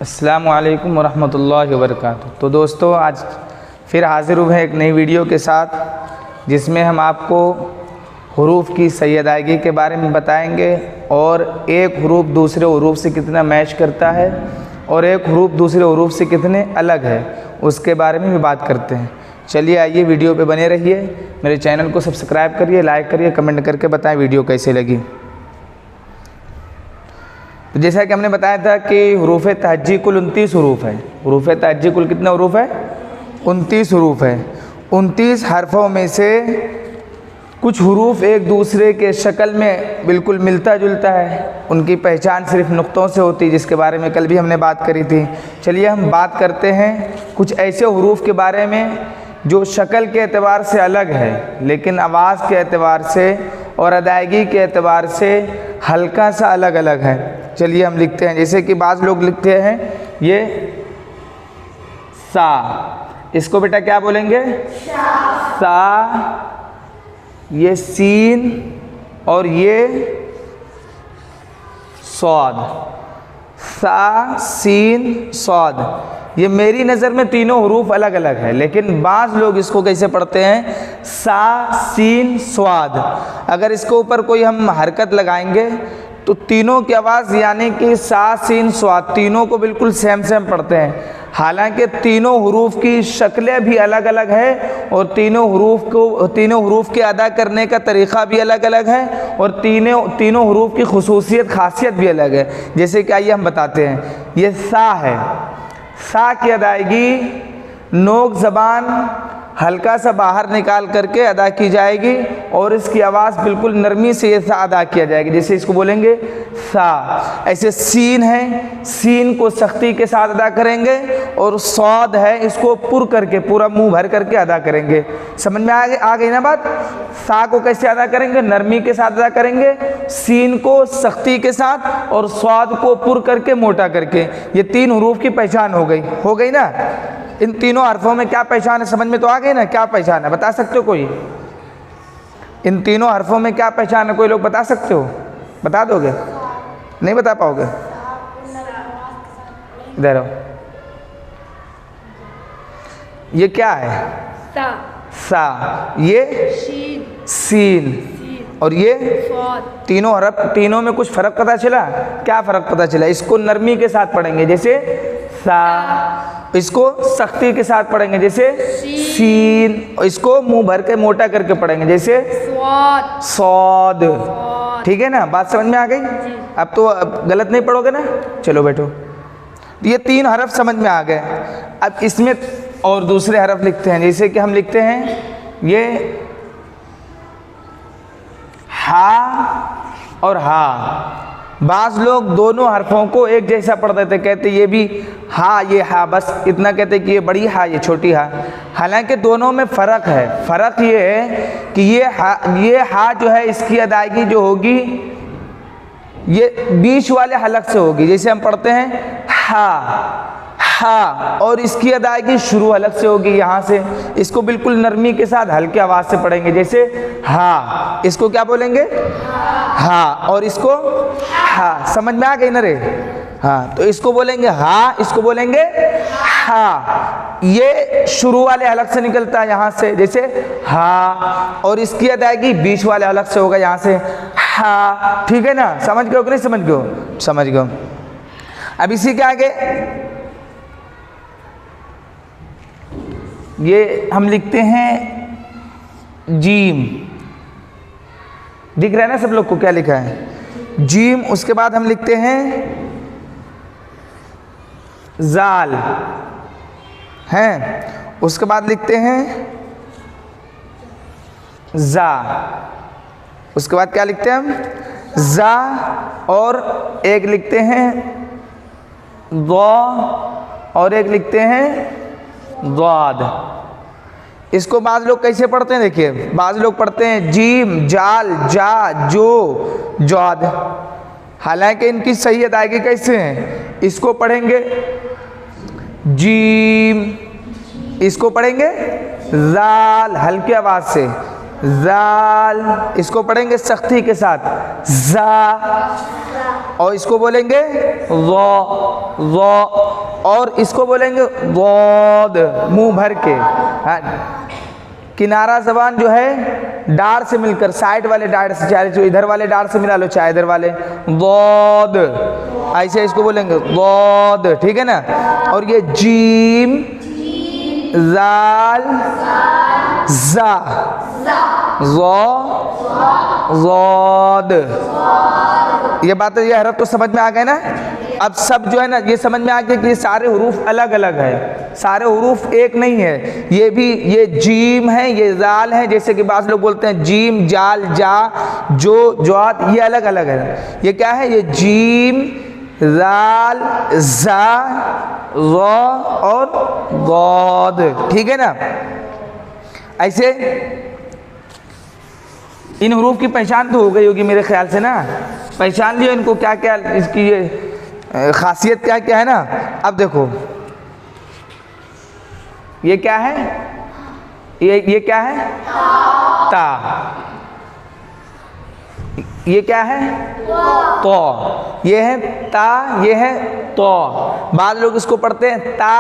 अस्सलामु अलैकुम वरहमतुल्लाहि वबरकातुहू। तो दोस्तों, आज फिर हाज़िर हुए हैं एक नई वीडियो के साथ, जिसमें हम आपको हुरूफ़ की सही अदायगी के बारे में बताएंगे और एक हुरूफ़ दूसरे हुरूफ़ से कितना मैच करता है और एक हुरूफ़ दूसरे हुरूफ़ से कितने अलग है, उसके बारे में भी बात करते हैं। चलिए आइए, वीडियो पे बने रहिए। मेरे चैनल को सब्सक्राइब करिए, लाइक करिए, कमेंट करके बताएं वीडियो कैसे लगी। तो जैसा कि हमने बताया था कि हुरूफ़ तहज्जी कुल 29 हुरूफ़ है। हुरूफ़ तहज्जी कुल कितने हुरूफ़ है? 29 हुरूफ़ है। 29 हरफों में से कुछ हुरूफ़ एक दूसरे के शक्ल में बिल्कुल मिलता जुलता है, उनकी पहचान सिर्फ नुक्तों से होती है, जिसके बारे में कल भी हमने बात करी थी। चलिए हम बात करते हैं कुछ ऐसे हुरूफ़ के बारे में जो शक्ल के एतबार से अलग है, लेकिन आवाज़ के एतबार से और अदायगी के एतबार से हल्का सा अलग अलग है। चलिए हम लिखते हैं, जैसे कि बाज़ लोग लिखते हैं ये सा, इसको बेटा क्या बोलेंगे? सा। ये सीन और ये सौद। सा, सीन, सौद। ये मेरी नज़र में तीनों हुरूफ अलग अलग है, लेकिन बाज़ लोग इसको कैसे पढ़ते हैं? सा, सीन, स्वाद। अगर इसके ऊपर कोई हम हरकत लगाएंगे तो तीनों की आवाज़ यानी कि सा, सीन, स्वाद तीनों को बिल्कुल सेम पढ़ते हैं। हालांकि तीनों हुरूफ की शक्लें भी अलग अलग है और तीनों हुरूफ के अदा करने का तरीक़ा भी अलग अलग है और तीनों हुरूफ की खुसूसियत खासियत भी अलग है। जैसे कि आइए हम बताते हैं, ये सा है। सा की अदायगी नोक ज़बान हल्का सा बाहर निकाल करके अदा की जाएगी और इसकी आवाज़ बिल्कुल नरमी से ये सा अदा किया जाएगी, जैसे इसको बोलेंगे सा। ऐसे सीन है, सीन को सख्ती के साथ अदा करेंगे और सौद है, इसको पुर करके पूरा मुंह भर करके अदा करेंगे। समझ में आ गई ना बात? सा को कैसे अदा करेंगे? नरमी के साथ अदा करेंगे, सीन को सख्ती के साथ और स्वाद को पुर करके मोटा करके। ये तीन हुरूफ की पहचान हो गई ना? इन तीनों हरफों में क्या पहचान है? समझ में तो आ गई ना? क्या पहचान है बता सकते हो कोई? इन तीनों हरफों में क्या पहचान है? कोई लोग बता सकते हो? बता दोगे? नहीं बता पाओगे? इधर आओ। ये क्या है? सा। ये सीन और ये तीनों हरफ। तीनों में कुछ फ़र्क पता चला? क्या फ़र्क पता चला? इसको नरमी के साथ पढ़ेंगे जैसे सा, इसको सख्ती के साथ पढ़ेंगे जैसे सीन, और इसको मुंह भर के मोटा करके पढ़ेंगे जैसे सौद। ठीक है ना? बात समझ में आ गई? अब तो गलत नहीं पढ़ोगे ना? चलो बैठो। ये तीन हरफ समझ में आ गए। अब इसमें और दूसरे हरफ लिखते हैं, जैसे कि हम लिखते हैं ये हा और हा। बाज़ लोग दोनों हरफों को एक जैसा पढ़ देते, कहते ये भी हा ये हा, बस इतना कहते कि ये बड़ी हा ये छोटी हा। हालांकि दोनों में फ़र्क है। फ़र्क ये है कि ये हा जो है, इसकी अदायगी जो होगी ये बीच वाले हलक से होगी। जैसे हम पढ़ते हैं हा, और इसकी अदायगी शुरू हलक से होगी, यहाँ से। इसको बिल्कुल नरमी के साथ हल्के आवाज़ से पढ़ेंगे जैसे हा। इसको क्या बोलेंगे? हा। और इसको हा। समझ में आ गई ना रे? हाँ, तो इसको बोलेंगे हा, इसको बोलेंगे हा। ये शुरू वाले हलक से निकलता है यहाँ से, जैसे हा, और इसकी अदायगी बीच वाले हलक से होगा यहाँ से हा। ठीक है ना? समझ गए कि नहीं समझ गए? समझ गए। अब इसी के आगे ये हम लिखते हैं जीम। दिख रहा है ना सब लोग को क्या लिखा है? जीम। उसके बाद हम लिखते हैं जाल हैं। उसके बाद लिखते हैं जा। उसके बाद क्या लिखते हैं हम? जा। और एक लिखते हैं दो और एक लिखते हैं द्वाद। इसको बाज़ लोग कैसे पढ़ते हैं? देखिए, बाज़ लोग पढ़ते हैं जीम, जाल, जा, जो, जौद। हालांकि इनकी सही अदायगी कैसे है? इसको पढ़ेंगे जीम, इसको पढ़ेंगे जाल हल्की आवाज़ से, जाल, इसको पढ़ेंगे सख्ती के साथ, जा, और इसको बोलेंगे वो, और इसको बोलेंगे वोद, मुंह भर के। हाँ, किनारा जबान जो है डार से मिलकर, साइड वाले डार से, चाहे जो इधर वाले डार से मिला लो चाहे इधर वाले, वोद, ऐसे इसको बोलेंगे वोद, ठीक है ना। और ये जीम, जाल, जा, ज़ोद, ये बात, ये हरफ तो समझ में आ गए ना। अब सब जो है ना ये समझ में आ गया कि ये सारे हुरूफ अलग अलग है, सारे हुरूफ एक नहीं है। ये भी, ये जीम है, ये जाल है, जैसे कि बाज़ लोग बोलते हैं जीम, जाल, जा, जो, ज्वात, ये अलग अलग है। ये क्या है, ये जीम, जाल, जा, ज़ो और गौद, ठीक है ना। ऐसे इन हुरूफ की पहचान तो हो गई होगी मेरे ख्याल से ना, पहचान लियो इनको, क्या क्या इसकी ये खासियत क्या क्या है ना। अब देखो ये क्या है, ये क्या है, ता, ये क्या है, तो, ये है ता, ये है तो। बाद लोग इसको पढ़ते हैं ता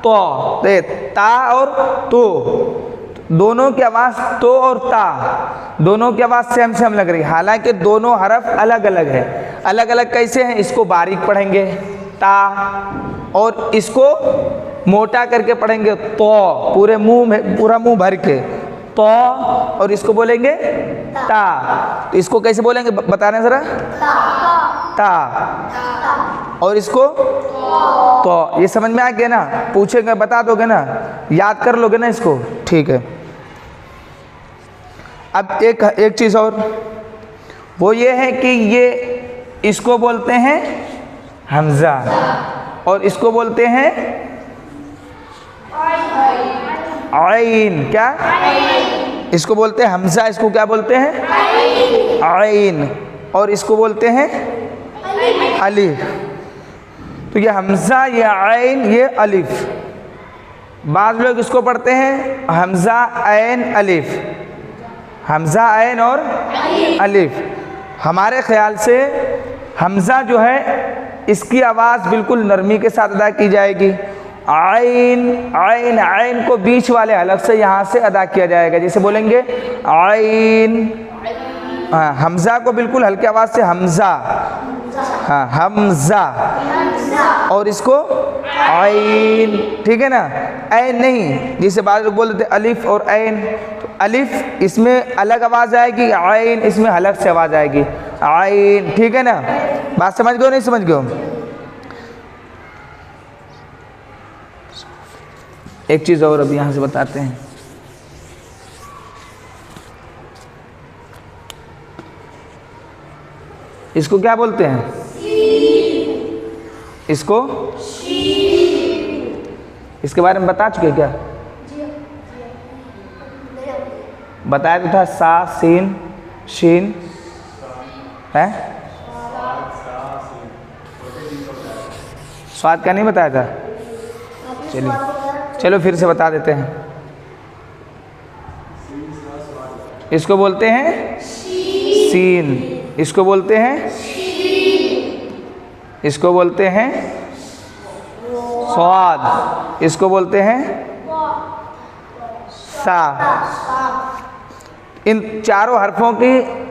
तो, ता और तो, दोनों की आवाज़ तो और ता, दोनों की आवाज़ सेम सेम लग रही है, हालांकि दोनों हरफ अलग अलग है। अलग अलग कैसे हैं, इसको बारीक पढ़ेंगे ता, और इसको मोटा करके पढ़ेंगे तो, पूरे मुंह में, पूरा मुंह भर के तो, और इसको बोलेंगे ता। तो इसको कैसे बोलेंगे बताना ज़रा, ता, और इसको तो। ये समझ में आ गया ना, पूछेंगे बता दोगे ना, याद कर लोगे ना इसको, ठीक है। अब एक चीज़ और, वो ये है कि ये इसको बोलते हैं हमज़ा, और इसको बोलते हैं आइन, क्या, इसको बोलते हैं हमज़ा, इसको क्या बोलते हैं आइन, और इसको बोलते हैं अलिफ। तो ये हमज़ा, ये आइन, ये अलिफ। बाज़ लोग इसको पढ़ते हैं हमज़ा ऐन अलिफ, हमज़ा ऐन और अलिफ। हमारे ख़्याल से हमज़ा जो है इसकी आवाज़ बिल्कुल नरमी के साथ अदा की जाएगी। आइन, आइन, आइन को बीच वाले हलफ से यहाँ से अदा किया जाएगा, जैसे बोलेंगे आइन। हाँ, हमज़ा को बिल्कुल हल्की आवाज़ से हमज़ा, हाँ हमज़ा, और इसको आइन, ठीक है ना। ऐन नहीं, जिसे बाद लोग बोलते अलिफ और ऐन, तो अलिफ इसमें अलग आवाज़ आएगी, आइन इसमें हलक से आवाज़ आएगी, आइन, ठीक है ना। बात समझ गए नहीं समझ गए। एक चीज़ और अभी यहाँ से बताते हैं, इसको क्या बोलते हैं, इसको, इसके बारे में बता चुके क्या, बताया तो था, सा, सीन, शीन है, स्वाद का नहीं बताया था। चलिए चलो फिर से बता देते हैं। इसको बोलते हैं सीन, इसको बोलते हैं, इसको बोलते हैं स्वाद, इसको बोलते हैं सा। इन चारों हरफों की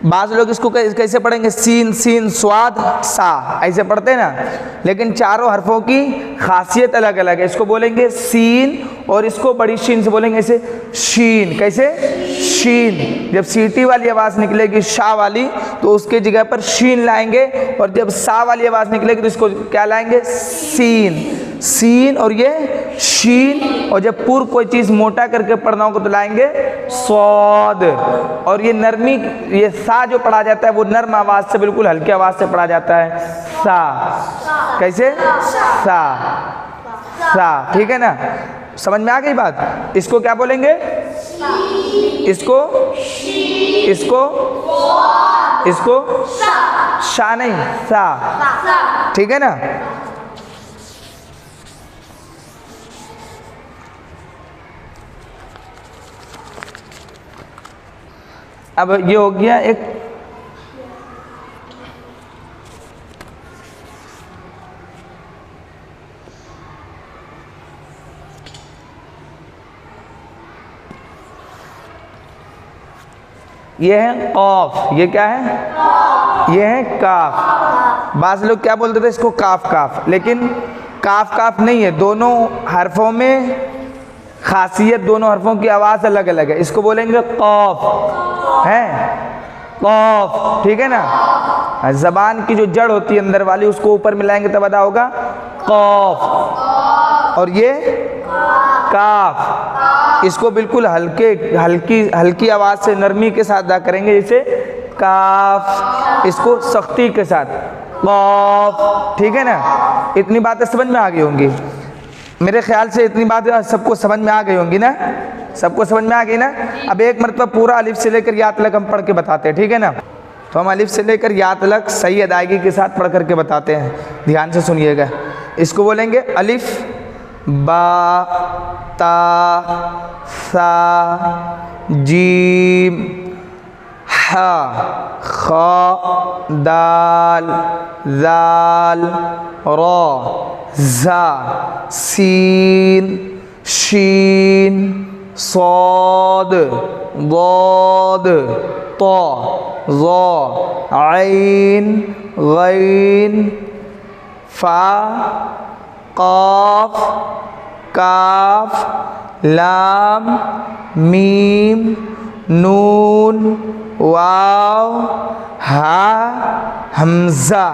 बाज़ लोग इसको कैसे पढ़ेंगे, सीन, सीन, स्वाद, सा, ऐसे पढ़ते हैं ना, लेकिन चारों हरफों की खासियत अलग अलग है। इसको बोलेंगे सीन, और इसको बड़ी शीन से बोलेंगे ऐसे शीन, कैसे, शीन। जब सीटी वाली आवाज़ निकलेगी शाह वाली तो उसके जगह पर शीन लाएंगे, और जब सा वाली आवाज़ निकलेगी तो इसको क्या लाएंगे, सीन, सीन, और ये शीन। और जब पूर्व कोई चीज़ मोटा करके पढ़ना होगा तो लाएंगे स्वाद। और ये नरमी, ये सा जो पढ़ा जाता है वो नर्म आवाज़ से, बिल्कुल हल्की आवाज़ से पढ़ा जाता है, सा, कैसे, सा, सा, ठीक है ना। समझ में आ गई बात। इसको क्या बोलेंगे, इसको, इसको, इसको शा नहीं, सा, ठीक है ना। अब ये हो गया एक ये है कौफ, ये क्या है? ये है काफ। बाज़ लोग क्या बोलते थे इसको? काफ काफ, लेकिन काफ काफ नहीं है। दोनों हरफों में खासियत, दोनों हरफों की आवाज़ अलग अलग है। इसको बोलेंगे कौफ है, कौफ, ठीक है ना। ज़बान की जो जड़ होती है अंदर वाली, उसको ऊपर मिलाएंगे तब अदा होगा कौफ। और ये काफ, इसको बिल्कुल हल्की आवाज़ से नरमी के साथ अदा करेंगे, जैसे काफ। इसको सख्ती के साथ कौफ, ठीक है ना। इतनी बातें समझ में आ गई होंगी मेरे ख्याल से, इतनी बातें सबको समझ में आ गई होंगी ना, सबको समझ में आ गई ना। अब एक मरतबा पूरा अलिफ से लेकर या तक हम पढ़ के बताते हैं, ठीक है ना। तो हम अलिफ से लेकर या तक सही अदायगी के साथ पढ़ करके बताते हैं, ध्यान से सुनिएगा। इसको बोलेंगे अलिफ बा ता सा जीम हा खा दाल जाल रा ज़ा सीन शीन सौद दौद तो ज़ो आइन गैन फा काफ काफ लाम मीम नून वाव हा हमज़ा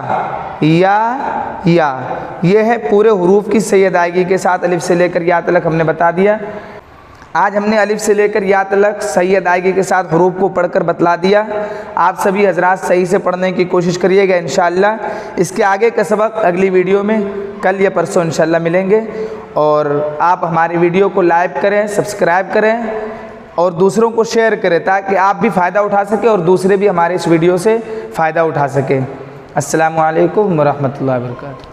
या। ये है पूरे हुरूफ की सही अदायगी के साथ अलिफ से लेकर या तक हमने बता दिया। आज हमने अलिफ से लेकर या तक सही अदायगी के साथ हुरूफ को पढ़कर बतला दिया। आप सभी हजरात सही से पढ़ने की कोशिश करिएगा इंशाअल्लाह। इसके आगे का सबक अगली वीडियो में कल या परसों इंशाअल्लाह मिलेंगे। और आप हमारी वीडियो को लाइक करें, सब्सक्राइब करें और दूसरों को शेयर करें, ताकि आप भी फ़ायदा उठा सकें और दूसरे भी हमारे इस वीडियो से फ़ायदा उठा सकें। अस्सलामु अलैकुम व रहमतुल्लाहि व बरकातुहू।